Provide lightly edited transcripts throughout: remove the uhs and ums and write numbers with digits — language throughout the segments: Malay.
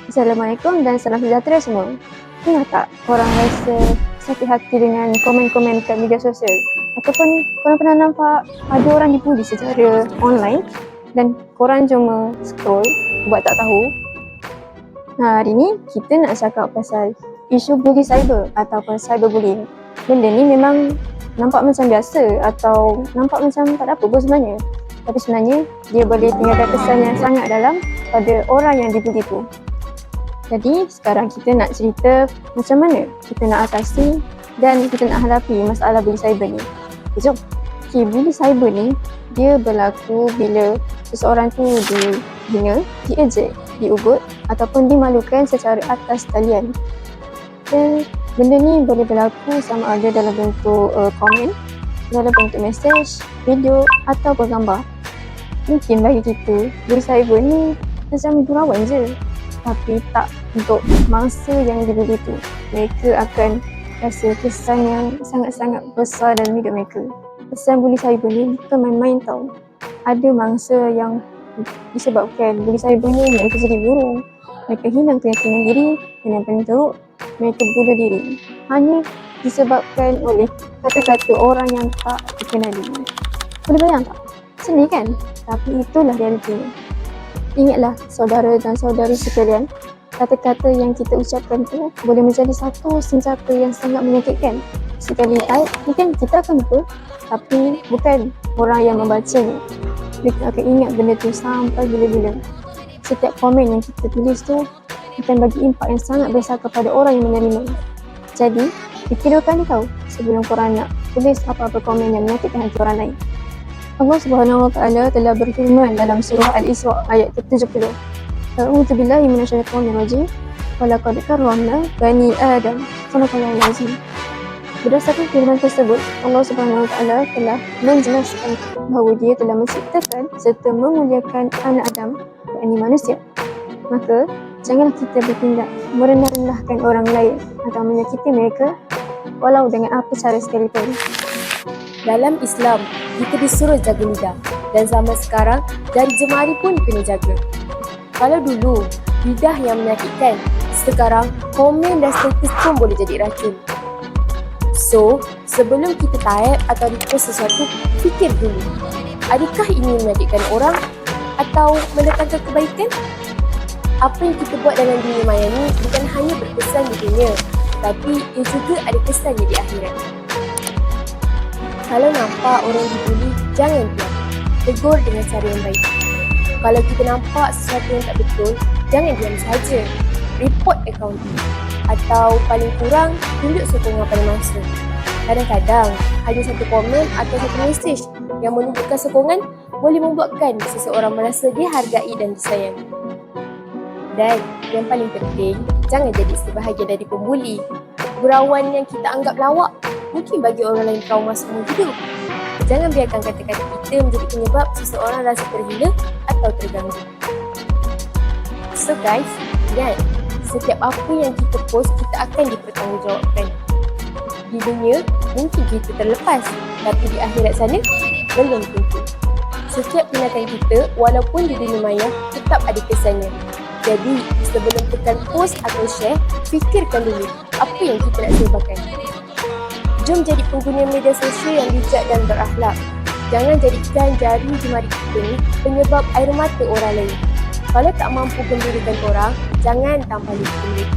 Assalamualaikum dan salam sejahtera semua. Pernah tak korang rasa sakit hati dengan komen-komen kat media sosial? Ataupun korang pernah nampak ada orang dibuli secara online dan korang cuma scroll buat tak tahu? Hari ni kita nak cakap pasal isu bully cyber ataupun cyberbullying. Benda ni memang nampak macam biasa atau nampak macam tak ada apa pun sebenarnya. Tapi sebenarnya dia boleh tinggalkan kesan yang sangat dalam pada orang yang dibuli tu. Jadi sekarang kita nak cerita macam mana kita nak atasi dan kita nak hadapi masalah bully cyber ni. Jom. Bully cyber ni dia berlaku bila seseorang tu dihina, diejek, diugut ataupun dimalukan secara atas talian. Dan benda ni boleh berlaku sama ada dalam bentuk komen, dalam bentuk mesej, video ataupun gambar. Mungkin bagi kita bully cyber ni macam gurauan je, tapi tak untuk mangsa yang dibuli tu. Mereka akan rasa kesan yang sangat-sangat besar dalam hidup mereka. Kesan bully cyber ni bukan main-main tau. Ada mangsa yang disebabkan bully cyber ni mereka jadi burung, mereka hilang keyakinan diri dan yang paling teruk, mereka bunuh diri. Hanya disebabkan oleh kata-kata orang yang tak dikenali. Boleh bayang tak? Sedih kan? Tapi itulah realitinya. Ingatlah saudara dan saudari sekalian, kata-kata yang kita ucapkan tu boleh menjadi satu senjata yang sangat menyakitkan. Sekali type, mungkin kita akan lupa, tapi bukan orang yang membacanya. Mereka akan ingat benda tu sampai bila-bila. Setiap komen yang kita tulis tu akan bagi impak yang sangat besar kepada orang yang menerima. Jadi, fikir dua kali tau sebelum korang nak tulis apa-apa komen yang menyakitkan hati orang lain. Allah Subhanahu Wa Taala telah berfirman dalam surah Al-Isra ayat ke-70. A'udzu billahi minasyaitonir rajim. Wa laqad karramna bani Adam. Sadaqallahul azim. Berdasarkan firman tersebut, Allah Subhanahu Wa Taala telah menjelaskan bahawa Dia telah menciptakan serta memuliakan anak Adam, yakni manusia. Maka, janganlah kita bertindak merendah-rendahkan orang lain atau menyakiti mereka walau dengan apa cara sekalipun. Dalam Islam, kita disuruh jaga lidah dan zaman sekarang jari jemari pun kena jaga. Kalau dulu lidah yang menyakitkan, sekarang komen dan status pun boleh jadi racun. So, sebelum kita type atau repost sesuatu, fikir dulu. Adakah ini menyakitkan orang atau mendatangkan kebaikan? Apa yang kita buat dalam dunia maya ni bukan hanya berkesan di dunia, tapi ia juga ada kesannya di akhirat. Kalau nampak orang dibuli, jangan diam. Tegur dengan cara yang baik. Kalau kita nampak sesuatu yang tak betul, jangan diam saja. Report akaun tu. Atau paling kurang, tunjuk sokongan pada mangsa. Kadang-kadang, hanya satu komen atau satu mesej yang menunjukkan sokongan boleh membuatkan seseorang merasa dihargai dan disayang. Dan yang paling penting, jangan jadi sebahagian dari pembuli. Gurauan yang kita anggap lawak mungkin bagi orang lain trauma seumur hidup. Jangan biarkan kata-kata kita menjadi penyebab seseorang rasa terhina atau terganggu. So guys, ingat, setiap apa yang kita post, kita akan dipertanggungjawabkan. Di dunia, mungkin kita terlepas, tapi di akhirat sana, belum tentu. Setiap tindakan kita, walaupun di dunia maya, tetap ada kesannya. Jadi, sebelum tekan post atau share, fikirkan dulu apa yang kita nak sebarkan. Jom jadi pengguna media sosial yang bijak dan berakhlak. Jangan jadikan jari jemari kita ni penyebab air mata orang lain. Kalau tak mampu gembirakan orang, jangan tampali mereka.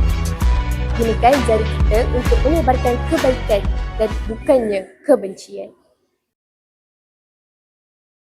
Gunakan jari kita untuk menyebarkan kebaikan dan bukannya kebencian.